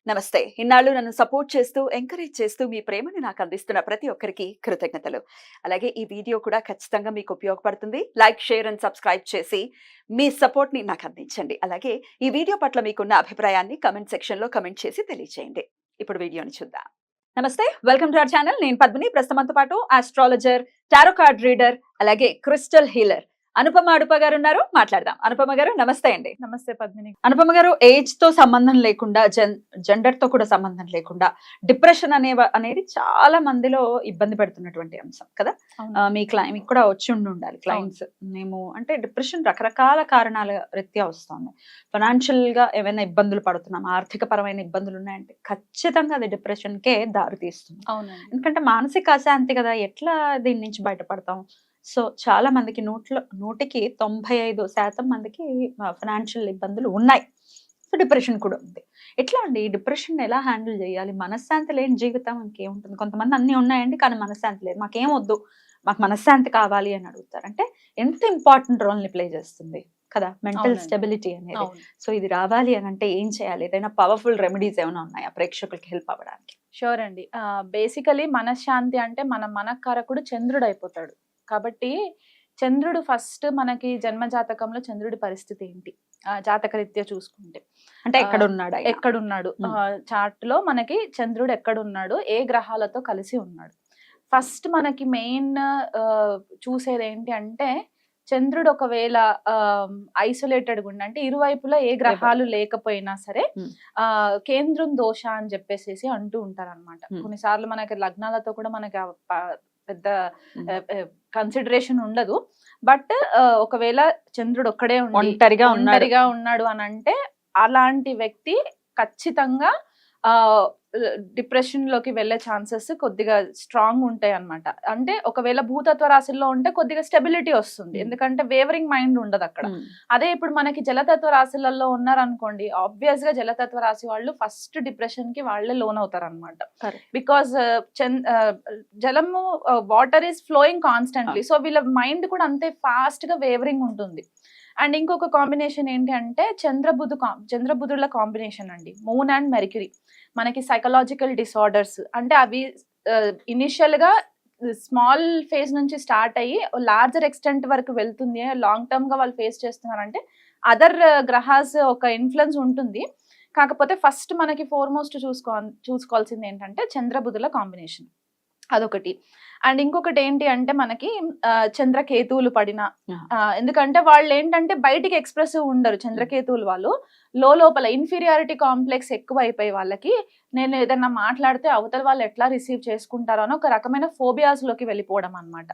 నమస్తే. ఇన్నాళ్ళు నన్ను సపోర్ట్ చేస్తూ, ఎంకరేజ్ చేస్తూ మీ ప్రేమని నాకు అందిస్తున్న ప్రతి ఒక్కరికి కృతజ్ఞతలు. అలాగే ఈ వీడియో కూడా ఖచ్చితంగా మీకు ఉపయోగపడుతుంది. లైక్, షేర్ అండ్ సబ్స్క్రైబ్ చేసి మీ సపోర్ట్‌ని నాకు అందించండి. అలాగే ఈ వీడియో పట్ల మీకున్న అభిప్రాయాన్ని కామెంట్ సెక్షన్‌లో కామెంట్ చేసి తెలియజేయండి. ఇప్పుడు వీడియోని చూద్దాం. నమస్తే. Welcome to our channel. నేను పద్మిని. ప్రస్తుతం మనతో పాటు ఆస్ట్రాలజర్, టారో కార్డ్ రీడర్, అలాగే క్రిస్టల్ హీలర్ అనుపమ అడుప గారు ఉన్నారు. మాట్లాడదాం. అనుపమ గారు నమస్తే అండి. నమస్తే పద్మిని. అనుపమ గారు, ఏజ్ తో సంబంధం లేకుండా, జెండర్ తో కూడా సంబంధం లేకుండా డిప్రెషన్ అనేది చాలా మందిలో ఇబ్బంది పెడుతున్నటువంటి అంశం కదా. మీకు కూడా వచ్చి ఉండాలి క్లయింట్స్. మేము అంటే డిప్రెషన్ రకరకాల కారణాల రీత్యా వస్తుంది. ఫైనాన్షియల్ గా ఏమైనా ఇబ్బందులు పడుతున్నాం, ఆర్థిక పరమైన ఇబ్బందులు ఉన్నాయంటే ఖచ్చితంగా అది డిప్రెషన్ కే దారి తీస్తుంది. ఎందుకంటే మానసిక అశాంతి కదా, ఎట్లా దీని నుంచి బయటపడతాం? సో చాలా మందికి 100కి 95% మందికి ఫైనాన్షియల్ ఇబ్బందులు ఉన్నాయి. సో డిప్రెషన్ కూడా ఉంది. ఎట్లా అండి డిప్రెషన్ ఎలా హ్యాండిల్ చేయాలి? మనశ్శాంతి లేని జీవితం ఇంకేముంటుంది? కొంతమంది అన్ని ఉన్నాయండి కానీ మనశ్శాంతి లేదు, మాకేం వద్దు, మాకు మనశ్శాంతి కావాలి అని అడుగుతారు. అంటే ఎంత ఇంపార్టెంట్ రోల్ ని ప్లే చేస్తుంది కదా మెంటల్ స్టెబిలిటీ అనేది. సో ఇది రావాలి అని అంటే ఏం చేయాలి? ఏదైనా పవర్ఫుల్ రెమెడీస్ ఏమైనా ఉన్నాయా ప్రేక్షకులకి హెల్ప్ అవ్వడానికి? షూర్ అండి. బేసికలీ మనశ్శాంతి అంటే మనకారకుడు చంద్రుడు అయిపోతాడు. కాబట్టి చంద్రుడు ఫస్ట్ మనకి జన్మ జాతకంలో చంద్రుడి పరిస్థితి ఏంటి, జాతక రీత్యా చూసుకుంటే అంటే ఎక్కడున్నాడు చార్ట్ లో మనకి చంద్రుడు ఎక్కడున్నాడు, ఏ గ్రహాలతో కలిసి ఉన్నాడు. ఫస్ట్ మనకి మెయిన్ చూసేది ఏంటి అంటే చంద్రుడు ఒకవేళ ఐసోలేటెడ్ గా అంటే ఇరువైపులా ఏ గ్రహాలు లేకపోయినా సరే కేంద్రం దోష అని చెప్పేసి అంటూ ఉంటారు అనమాట. కొన్నిసార్లు మనకి లగ్నాలతో కూడా మనకి పెద్ద కన్సిడరేషన్ ఉండదు. బట్ ఒకవేళ చంద్రుడు ఒక్కడే ఒంటరిగా ఉన్నాడు అని అంటే అలాంటి వ్యక్తి ఖచ్చితంగా డిప్రెషన్ లోకి వెళ్లే ఛాన్సెస్ కొద్దిగా స్ట్రాంగ్ ఉంటాయి అన్నమాట. అంటే ఒకవేళ భూతత్వ రాశుల్లో ఉంటే కొద్దిగా స్టెబిలిటీ వస్తుంది, ఎందుకంటే వేవరింగ్ మైండ్ ఉండదు అక్కడ. అదే ఇప్పుడు మనకి జలతత్వ రాశులలో ఉన్నారనుకోండి, ఆబ్వియస్ గా జలతత్వ రాశి వాళ్ళు ఫస్ట్ డిప్రెషన్ కి వాళ్ళే లోన్ అవుతారు అనమాట. బికాస్ జలము water is flowing constantly, so వీళ్ళ మైండ్ కూడా అంతే ఫాస్ట్ గా వేవరింగ్ ఉంటుంది. అండ్ ఇంకొక కాంబినేషన్ ఏంటి అంటే చంద్రబుధుల కాంబినేషన్ అండి, మూన్ అండ్ మెర్క్యూరీ. మనకి సైకలాజికల్ డిసార్డర్స్ అంటే అవి ఇనిషియల్ గా స్మాల్ ఫేజ్ నుంచి స్టార్ట్ అయ్యి లార్జర్ ఎక్స్టెంట్ వరకు వెళ్తుంది. లాంగ్ టర్మ్ గా వాళ్ళు ఫేస్ చేస్తున్నారంటే అదర్ గ్రహాస్ ఒక ఇన్ఫ్లుయెన్స్ ఉంటుంది. కాకపోతే ఫస్ట్ మనకి ఫోర్మోస్ట్ చూసుకోవాల్సింది ఏంటంటే చంద్రబుధుల కాంబినేషన్, అదొకటి. అండ్ ఇంకొకటి ఏంటి అంటే మనకి చంద్రకేతువులు పడిన, ఎందుకంటే వాళ్ళు ఏంటంటే బయటికి ఎక్స్ప్రెసివ్ ఉండరు చంద్రకేతువులు. వాళ్ళు లోపల ఇన్ఫీరియారిటీ కాంప్లెక్స్ ఎక్కువ అయిపోయి వాళ్ళకి నేను ఏదన్నా మాట్లాడితే అవతల వాళ్ళు ఎట్లా రిసీవ్ చేసుకుంటారో అని ఒక రకమైన ఫోబియాస్ లోకి వెళ్ళిపోవడం అనమాట.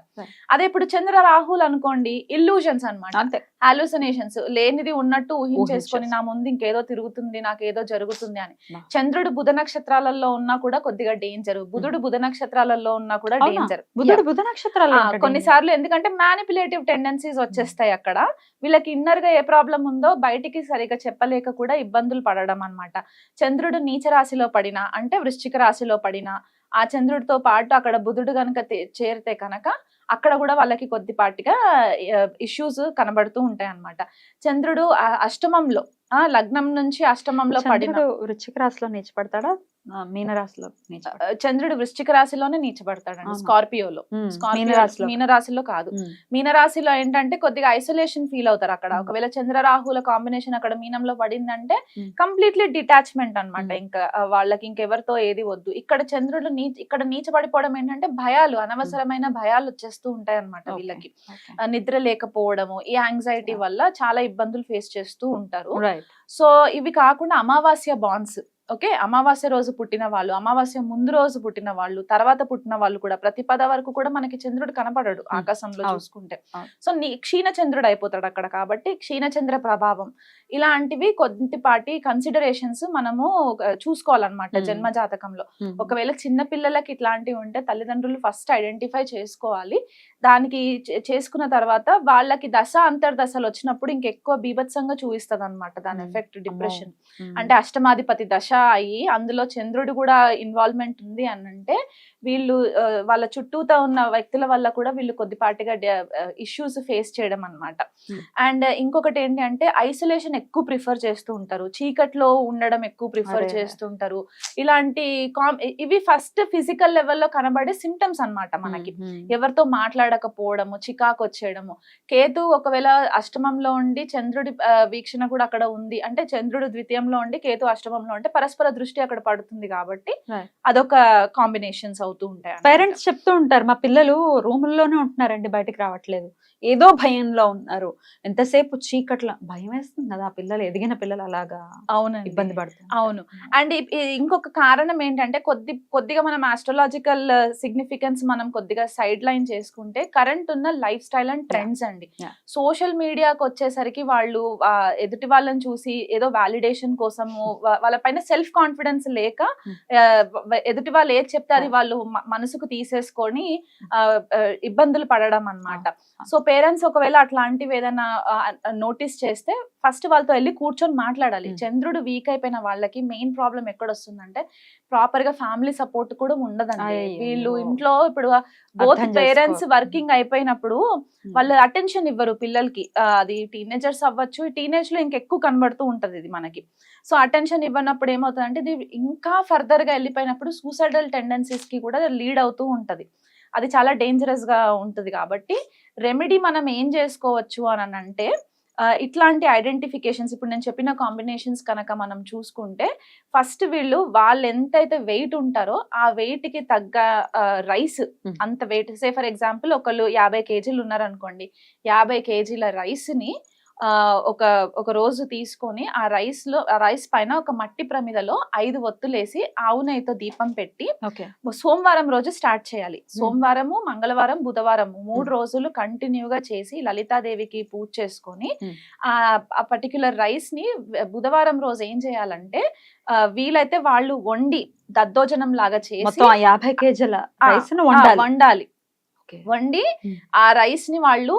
అదే ఇప్పుడు చంద్ర రాహుల్ అనుకోండి, ఇల్యూజన్స్ అనమాట, హాలుసినేషన్స్, లేనిది ఉన్నట్టు ఊహించేసుకొని నా ముందు ఇంకేదో తిరుగుతుంది, నాకేదో జరుగుతుంది అని. చంద్రుడు బుధ నక్షత్రాలలో ఉన్నా కూడా కొద్దిగా డేంజర్, బుధుడు బుధ నక్షత్రాలలో ఉన్నా కూడా డేంజర్. బుధ నక్షత్రాలు కొన్నిసార్లు ఎందుకంటే మ్యానిపులేటివ్ టెండెన్సీస్ వచ్చేస్తాయి అక్కడ. వీళ్ళకి ఇన్నర్ గా ఏ ప్రాబ్లం ఉందో బయటికి సరిగా చెప్పలేక కూడా ఇబ్బందులు పడడం అన్నమాట. చంద్రుడు నీచ రాశిలో పడినా అంటే వృశ్చిక రాశిలో పడినా ఆ చంద్రుడితో పాటు అక్కడ బుధుడు కనుక చేరితే కనుక అక్కడ కూడా వాళ్ళకి కొద్దిపాటిగా ఇష్యూస్ కనబడుతూ ఉంటాయి అన్నమాట. చంద్రుడు అష్టమంలో లగ్నం నుంచి అష్టమంలో పడిన వృశ్చిక రాశిలో నీచపడతాడా, మీనరాశిలో? చంద్రుడు వృశ్చిక రాశిలోనే నీచబడతాడండి, స్కార్పియోలో. మీనరాశిలో కాదు. మీనరాశిలో ఏంటంటే కొద్దిగా ఐసోలేషన్ ఫీల్ అవుతారు అక్కడ. ఒకవేళ చంద్ర రాహుల కాంబినేషన్ అక్కడ మీనంలో పడిందంటే కంప్లీట్లీ డిటాచ్మెంట్ అన్నమాట. ఇంకా వాళ్ళకి ఇంకెవరితో ఏది వద్దు. ఇక్కడ చంద్రుడు ఇక్కడ నీచబడిపోవడం ఏంటంటే భయాలు, అనవసరమైన భయాలు వచ్చేస్తూ ఉంటాయి అన్నమాట వీళ్ళకి. నిద్ర లేకపోవడము, ఈ యాంగ్జైటీ వల్ల చాలా ఇబ్బందులు ఫేస్ చేస్తూ ఉంటారు. సో ఇవి కాకుండా అమావాస్య బాండ్స్, ఓకే, అమావాస్య రోజు పుట్టిన వాళ్ళు, అమావాస్య ముందు రోజు పుట్టిన వాళ్ళు, తర్వాత పుట్టిన వాళ్ళు కూడా ప్రతి పద వరకు కూడా మనకి చంద్రుడు కనపడడు ఆకాశంలో చూసుకుంటే. సో క్షీణ చంద్రుడు అయిపోతాడు అక్కడ. కాబట్టి క్షీణచంద్ర ప్రభావం ఇలాంటివి కొద్దిపాటి కన్సిడరేషన్స్ మనము చూసుకోవాలన్నమాట జన్మ జాతకంలో. ఒకవేళ చిన్న పిల్లలకి ఇట్లాంటివి ఉంటే తల్లిదండ్రులు ఫస్ట్ ఐడెంటిఫై చేసుకోవాలి. దానికి చేసుకున్న తర్వాత వాళ్ళకి దశ అంతర్దశలు వచ్చినప్పుడు ఇంకెక్కువ బీభత్సంగా చూపిస్తుంది అనమాట దాని ఎఫెక్ట్. డిప్రెషన్ అంటే అష్టమాధిపతి దశ అయ్యి అందులో చంద్రుడు కూడా ఇన్వాల్వ్మెంట్ ఉంది అని అంటే వీళ్ళు వాళ్ళ చుట్టూతో ఉన్న వ్యక్తుల వల్ల కూడా వీళ్ళు కొద్దిపాటిగా ఇష్యూస్ ఫేస్ చేయడం అన్నమాట. అండ్ ఇంకొకటి ఏంటి అంటే ఐసోలేషన్ ఎక్కువ ప్రిఫర్ చేస్తూ ఉంటారు, చీకట్లో ఉండడం ఎక్కువ ప్రిఫర్ చేస్తుంటారు. ఇలాంటి ఇవి ఫస్ట్ ఫిజికల్ లెవెల్లో కనబడే సిమ్టమ్స్ అన్నమాట మనకి. ఎవరితో మాట్లాడకపోవడము, చికాకు వచ్చేయడము. కేతు ఒకవేళ అష్టమంలో ఉండి చంద్రుడి వీక్షణ కూడా అక్కడ ఉంది అంటే, చంద్రుడు ద్వితీయంలో ఉండి కేతు అష్టమంలో ఉంటే పరస్పర దృష్టి అక్కడ పడుతుంది కాబట్టి అదొక కాంబినేషన్స్ అవుతూ ఉంటాయి. పేరెంట్స్ చెప్తూ ఉంటారు, మా పిల్లలు రూముల్లోనే ఉంటున్నారండి, బయటికి రావట్లేదు, ఏదో భయంలో ఉన్నారు, ఎంతసేపు చీకట్ల. భయం వేస్తుంది కదా, పిల్లలు ఎదిగిన పిల్లలు అలాగా అవునండి ఇబ్బంది పడుతుంది. అవును. అండ్ ఇంకొక కారణం ఏంటంటే కొద్దిగా మనం ఆస్ట్రాలజికల్ సిగ్నిఫికెన్స్ మనం కొద్దిగా సైడ్ లైన్ చేసుకుంటే కరెంట్ ఉన్న లైఫ్ స్టైల్ అండ్ ట్రెండ్స్ అండి. సోషల్ మీడియాకి వచ్చేసరికి వాళ్ళు ఎదుటి వాళ్ళని చూసి ఏదో వాలిడేషన్ కోసము వాళ్ళ పైన సెల్ఫ్ కాన్ఫిడెన్స్ లేక ఎదుటి వాళ్ళు ఏది చెప్తే అది వాళ్ళు మనసుకు తీసేసుకొని ఇబ్బందులు పడడం అన్నమాట. సో పేరెంట్స్ ఒకవేళ అట్లాంటివి ఏదైనా నోటీస్ చేస్తే ఫస్ట్ వాళ్ళతో వెళ్ళి కూర్చొని మాట్లాడాలి. చంద్రుడు వీక్ అయిపోయిన వాళ్ళకి మెయిన్ ప్రాబ్లం ఎక్కడ వస్తుందంటే ప్రాపర్ గా ఫ్యామిలీ సపోర్ట్ కూడా ఉండదండి. వీళ్ళు ఇంట్లో ఇప్పుడు బోత్ పేరెంట్స్ వర్కింగ్ అయిపోయినప్పుడు వాళ్ళు అటెన్షన్ ఇవ్వరు పిల్లలకి. అది టీనేజర్స్ అవ్వచ్చు, టీనేజ్ లో ఇంకెక్కువ కనబడుతూ ఉంటది ఇది మనకి. సో అటెన్షన్ ఇవ్వనప్పుడు ఏమవుతుందంటే ఇది ఇంకా ఫర్దర్ గా వెళ్ళిపోయినప్పుడు సూసైడల్ టెండెన్సీస్ కి కూడా లీడ్ అవుతూ ఉంటది. అది చాలా డేంజరస్ గా ఉంటది. కాబట్టి రెమెడీ మనం ఏం చేసుకోవచ్చు అని అంటే ఇట్లాంటి ఐడెంటిఫికేషన్స్, ఇప్పుడు నేను చెప్పిన కాంబినేషన్స్ కనుక మనం చూసుకుంటే ఫస్ట్ వాళ్ళు ఎంతైతే వెయిట్ ఉంటారో ఆ వెయిట్ కి తగ్గ రైస్, అంత వెయిట్, సే ఫర్ ఎగ్జాంపుల్ ఒకళ్ళు 50 కేజీలు ఉన్నారనుకోండి, 50 కేజీల రైస్ ని ఒక రోజు తీసుకొని ఆ రైస్ పైన ఒక మట్టి ప్రమిదలో 5 ఒత్తులేసి ఆవు నెయ్యితో దీపం పెట్టి సోమవారం రోజు స్టార్ట్ చేయాలి. సోమవారము, మంగళవారం, బుధవారము 3 రోజులు కంటిన్యూగా చేసి లలితాదేవికి పూజ చేసుకొని ఆ పర్టిక్యులర్ రైస్ ని బుధవారం రోజు ఏం చేయాలంటే వీలైతే వాళ్ళు వండి దద్దోజనం లాగా చేసి 50 కేజీల వండాలి. వండి ఆ రైస్ ని వాళ్ళు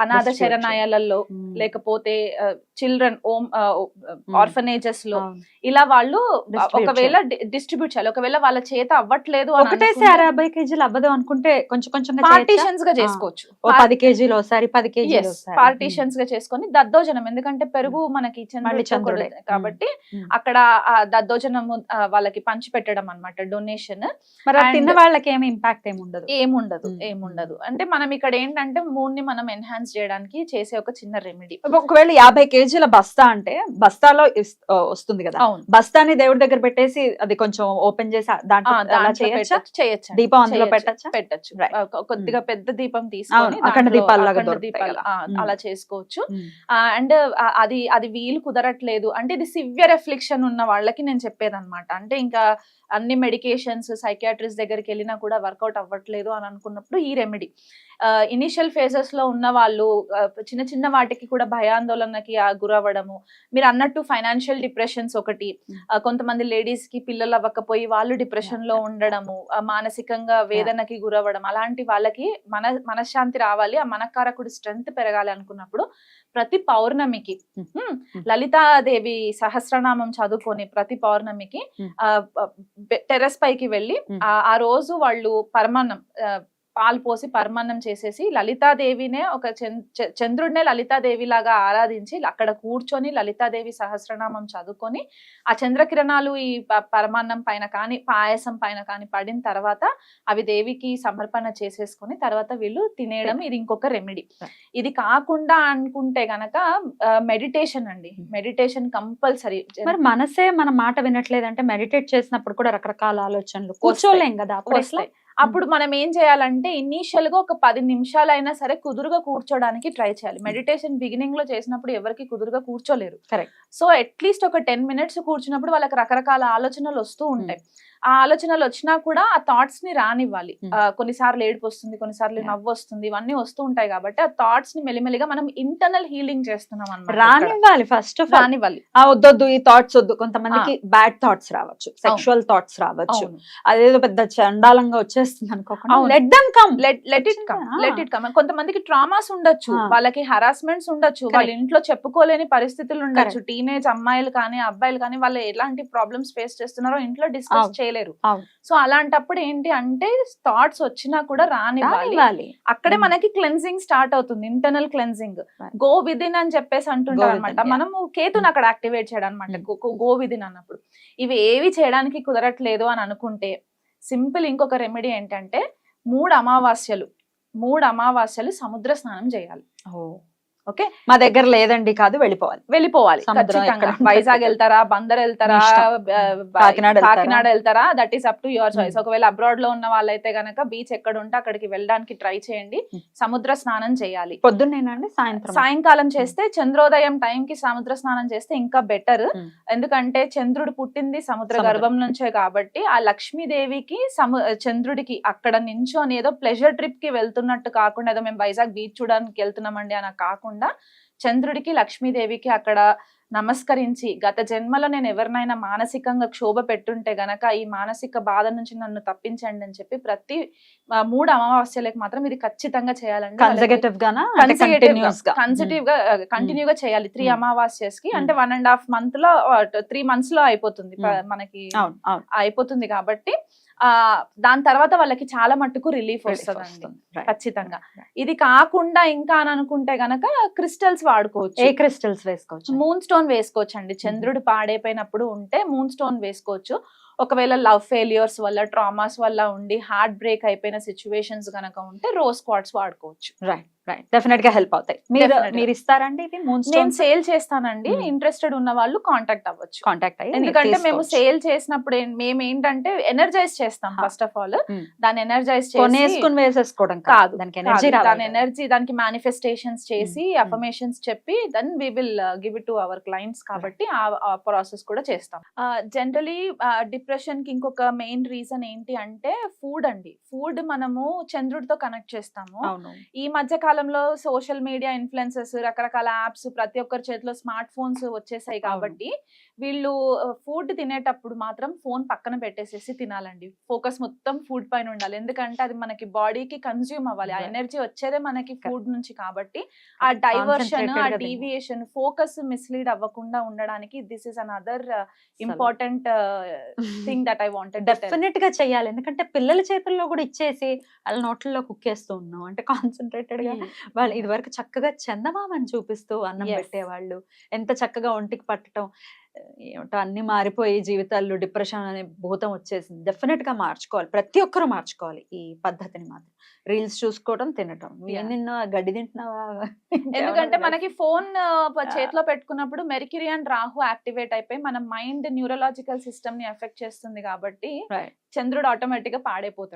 అనాథ శరణాలయాలలో లేకపోతే చిల్డ్రన్ ఆర్ఫనేజెస్ లో ఇలా వాళ్ళు ఒకవేళ డిస్ట్రిబ్యూట్ చేయాలి. ఒకవేళ వాళ్ళ చేత అవ్వట్లేదు ఒకటేసారి 50 కేజీలు అవ్వదు అనుకుంటే కొంచెం కొంచెం పార్టీషన్స్ గా చేసుకోవచ్చు. 10 కేజీలు ఒకసారి, 10 కేజీలు పార్టీషన్స్ గా చేసుకొని దద్దోజనం, ఎందుకంటే పెరుగు మనకి చంద్రుడు కాబట్టి అక్కడ దద్దోజనము వాళ్ళకి పంచి పెట్టడం అన్నమాట, డొనేషన్. మరి తిన్న వాళ్ళకి ఏమి ఇంపాక్ట్ ఏముండదు. అంటే మనం ఇక్కడ ఏంటంటే మూడ్ ని మనం ఎన్హాన్స్ చేయడానికి చేసే ఒక చిన్న రెమెడీ. ఒకవేళ 50 కేజీల బస్తా అంటే బస్తాలో వస్తుంది కదా, బస్తాని దేవుడి దగ్గర పెట్టేసి అది కొంచెం ఓపెన్ చేసి చేయొచ్చు, దీపం అందులో పెట్టచ్చు. కొద్దిగా పెద్ద దీపం తీసుకొని అఖండ దీపాలు అలా చేసుకోవచ్చు. అండ్ అది వీలు కుదరట్లేదు అంటే ఇది సివియర్ ఎఫ్లిక్షన్ ఉన్న వాళ్ళకి నేను చెప్పేదన్నమాట. అంటే ఇంకా అన్ని మెడికేషన్స్ సైకియాట్రిస్ట్ దగ్గరికి వెళ్ళినా కూడా వర్కౌట్ అవ్వట్లేదు అని అనుకున్నప్పుడు ఈ రెమెడీ. ఇనిషియల్ ఫేజెస్ లో ఉన్న వాళ్ళు చిన్న చిన్న వాటికి కూడా భయాందోళనకి గురవ్వడము, మీరు అన్నట్టు ఫైనాన్షియల్ డిప్రెషన్స్ ఒకటి, కొంతమంది లేడీస్ కి పిల్లలు అవ్వకపోయి వాళ్ళు డిప్రెషన్ లో ఉండడము, మానసికంగా వేదనకి గురవ్వడం, అలాంటి వాళ్ళకి మనశ్శాంతి రావాలి, ఆ మనకారకుడి స్ట్రెంగ్త్ పెరగాలి అనుకున్నప్పుడు ప్రతి పౌర్ణమికి లలితాదేవి సహస్రనామం చదువుకొని ప్రతి పౌర్ణమికి టెర్రస్ పైకి వెళ్ళి ఆ రోజు వాళ్ళు పరమాన్నం పాలు పోసి పరమాన్నం చేసేసి లలితాదేవినే చంద్రుడినే లలితాదేవి లాగా ఆరాధించి అక్కడ కూర్చొని లలితాదేవి సహస్రనామం చదువుకొని ఆ చంద్రకిరణాలు ఈ పరమాన్నం పైన కానీ పాయసం పైన కానీ పడిన తర్వాత అవి దేవికి సమర్పణ చేసేసుకొని తర్వాత వీళ్ళు తినేయడం. ఇది ఇంకొక రెమెడీ. ఇది కాకుండా అనుకుంటే గనక మెడిటేషన్ అండి. Meditation compulsory. మరి మనసే మన మాట వినట్లేదంటే మెడిటేట్ చేసినప్పుడు కూడా రకరకాల ఆలోచనలు కూర్చోలేం కదా, అప్పుడు మనం ఏం చేయాలంటే ఇనీషియల్ గా ఒక 10 నిమిషాలైనా సరే కుదురుగా కూర్చోడానికి ట్రై చేయాలి. మెడిటేషన్ బిగినింగ్ లో చేసినప్పుడు ఎవరికి కుదురుగా కూర్చోలేరు. సో అట్లీస్ట్ ఒక 10 minutes కూర్చున్నప్పుడు వాళ్ళకి రకరకాల ఆలోచనలు వస్తూ ఉంటాయి. ఆ ఆలోచనలు వచ్చినా కూడా ఆ థాట్స్ ని రానివ్వాలి. Hmm. కొన్నిసార్లు ఏడుపు వస్తుంది, కొన్నిసార్లు Yeah. నవ్వు వస్తుంది, ఇవన్నీ వస్తూ ఉంటాయి కాబట్టి ఆ థాట్స్ ని మెల్లిమెల్లిగా మనం ఇంటర్నల్ హీలింగ్ చేస్తున్నాం అన్నమాట. రానివ్వాలి ఫస్ట్ ఆఫ్ ఆల్. రానివ్వాలి. వద్దొద్దు ఈ థాట్స్ వద్దు. కొంతమందికి బ్యాడ్ థాట్స్ రావచ్చు, సెక్షువల్ థాట్స్ రావచ్చు, అవును. అదేదో పెద్ద చండాలంగా వచ్చేస్తుంది అనుకోకుండా అవును. Let them come. Let it come. కొంతమందికి ట్రామాస్ ఉండొచ్చు, Ah. వాళ్ళకి హరాస్మెంట్స్ ఉండొచ్చు, Correct. వాళ్ళ ఇంట్లో చెప్పుకోలేని పరిస్థితులు ఉండొచ్చు. Correct. టీనేజ్ అమ్మాయిలు కానీ అబ్బాయిలు కానీ వాళ్ళు ఎలాంటి ప్రాబ్లమ్స్ ఫేస్ చేస్తున్నారో ఇంట్లో డిస్కస్ అవును. చేయలేరు. అవును. సో అలాంటప్పుడు ఏంటి అంటే థాట్స్ వచ్చినా కూడా రానివ్వాలి. రానివ్వాలి. అక్కడే Hmm. మనకి క్లెన్జింగ్ స్టార్ట్ అవుతుంది, internal cleansing. Right. Go within అని చెప్పేసి అంటుంటారు Go అనమాట. within, yeah. మనము కేతుని అక్కడ యాక్టివేట్ చేయడం అనమాట. గో విదిన్ అన్నప్పుడు ఇవి ఏవి చేయడానికి కుదరట్లేదు అని అనుకుంటే సింపుల్ ఇంకొక రెమెడీ ఏంటంటే 3 అమావాస్యలు సముద్ర స్నానం చేయాలి. ఓకే, మా దగ్గర లేదండి కాదు, వెళ్ళిపోవాలి. వెళ్ళిపోవాలి సముద్రం ఖచ్చితంగా. ఎక్కడ ఉంటే వైజాగ్ అక్కడ. వెళ్తారా, బందర్ వెళ్తారా, మీ ఇష్టం. కాకినాడ వెళ్తారా, that is up to your choice. ఒకవేళ అబ్రాడ్ లో ఉన్న వాళ్ళైతే గనక బీచ్ ఎక్కడ ఉంటే అక్కడికి వెళ్ళడానికి ట్రై చేయండి. సముద్ర స్నానం చేయాలి. పొద్దున్నేనండి సాయంత్రం? సాయంకాలం చేస్తే చంద్రోదయం టైం కి సముద్ర స్నానం చేస్తే ఇంకా బెటర్. ఎందుకంటే చంద్రుడు పుట్టింది సముద్ర గర్భం నుంచే కాబట్టి ఆ లక్ష్మీదేవికి చంద్రుడికి అక్కడ నించొని ఏదో ప్లెజర్ ట్రిప్ కి వెళ్తున్నట్టు కాకుండా, ఏదో మేము వైజాగ్ బీచ్ చూడడానికి వెళ్తున్నామండి అని కాకుండా చంద్రుడికి లక్ష్మీదేవికి అక్కడ నమస్కరించి, గత జన్మలో నేను ఎవరినైనా మానసికంగా క్షోభ పెట్టుంటే గనక ఈ మానసిక బాధ నుంచి నన్ను తప్పించండి అని చెప్పి ప్రతి 3 అమావాస్యలకు మాత్రం ఇది ఖచ్చితంగా చేయాలండి. కన్సర్వేటివ్ గానా? కంటిన్యూగా చేయాలి 3 అమావాస్యస్ కి. అంటే 1.5 month లో 3 months లో అయిపోతుంది మనకి, అయిపోతుంది కాబట్టి దాని తర్వాత వాళ్ళకి చాలా మట్టుకు రిలీఫ్ వస్తుంది ఖచ్చితంగా. ఇది కాకుండా ఇంకా అని అనుకుంటే గనక క్రిస్టల్స్ వాడుకోవచ్చు. ఏ క్రిస్టల్స్ వేసుకోవచ్చు? మూన్ స్టోన్ వేసుకోవచ్చు అండి. చంద్రుడు పాడైపోయినప్పుడు ఉంటే మూన్ స్టోన్ వేసుకోవచ్చు. ఒకవేళ లవ్ ఫెయిల్యూర్స్ వల్ల, ట్రామాస్ వల్ల ఉండి హార్ట్ బ్రేక్ అయిపోయిన సిచ్యువేషన్స్ గనక ఉంటే రోజ్ క్వార్ట్స్ వాడుకోవచ్చు. రైట్ రైట్, డెఫినెట్ గా హెల్ప్ అవుతాయి. మీరు ఇస్తారండి ఇవి? నేను సేల్ చేస్తానండి. ఇంట్రెస్టెడ్ ఉన్న వాళ్ళు కాంటాక్ట్ అవ్వచ్చు. కాంటాక్ట్ అయ్యి, ఎందుకంటే మేము సేల్ చేసినప్పుడు మేము ఏంటంటే ఎనర్జైజ్ చేస్తాం. ఫస్ట్ ఆఫ్ ఆల్ దాన్ని ఎనర్జైజ్ చేసి వేసేసుకోవడం కాదు, దానికి ఎనర్జీ దాని ఎనర్జీ, దానికి మేనిఫెస్టేషన్స్ చేసి అఫర్మేషన్స్ చెప్పి then we will give it to our clients. కాబట్టి ఆ ప్రాసెస్ కూడా చేస్తాం. జనరలీ డిప్రెషన్ కి ఇంకొక మెయిన్ రీజన్ ఏంటి అంటే ఫుడ్ అండి. ఫుడ్ మనము చంద్రుడితో కనెక్ట్ చేస్తాము. ఈ మధ్య కాలంలో సోషల్ మీడియా ఇన్ఫ్లుయెన్సర్స్, రకరకాల యాప్స్, ప్రతి ఒక్కరి చేతిలో స్మార్ట్ ఫోన్స్ వచ్చేసాయి కాబట్టి వీళ్ళు ఫుడ్ తినేటప్పుడు మాత్రం ఫోన్ పక్కన పెట్టేసేసి తినాలండి. ఫోకస్ మొత్తం ఫుడ్ పైన ఉండాలి. ఎందుకంటే అది మనకి బాడీకి కన్జ్యూమ్ అవ్వాలి. ఆ ఎనర్జీ వచ్చేదే మనకి ఫుడ్ నుంచి. కాబట్టి ఆ డైవర్షన్, ఆ డీవియేషన్, ఫోకస్ మిస్లీడ్ అవ్వకుండా ఉండడానికి this is another important thing that I wanted. Definite గా చెయ్యాలి. ఎందుకంటే పిల్లల చేతుల్లో కూడా ఇచ్చేసి వాళ్ళ నోట్లలో కుక్కేస్తూ ఉన్నాం అంటే కాన్సన్ట్రేటెడ్ గా. వాళ్ళు ఇది వరకు చక్కగా చందమామని చూపిస్తూ అన్నం పెట్టేవాళ్ళు, ఎంత చక్కగా ఒంటికి పట్టడం. ఏమిటో అన్ని మారిపోయి జీవితాల్లో డిప్రెషన్ అనే భూతం వచ్చేసింది. డెఫినెట్ గా మార్చుకోవాలి, ప్రతి ఒక్కరు మార్చుకోవాలి ఈ పద్ధతిని మాత్రం. రీల్స్ చూసుకోవడం, తినటం. నిన్న గడ్డి తింటున్నావా? ఎందుకంటే మనకి ఫోన్ చేతిలో పెట్టుకున్నప్పుడు మెర్క్యూరీ అండ్ రాహు యాక్టివేట్ అయిపోయి మన మైండ్ న్యూరలాజికల్ సిస్టమ్ ని ఎఫెక్ట్ చేస్తుంది కాబట్టి చంద్రుడు ఆటోమేటిక్ గా పాడైపోతాడు.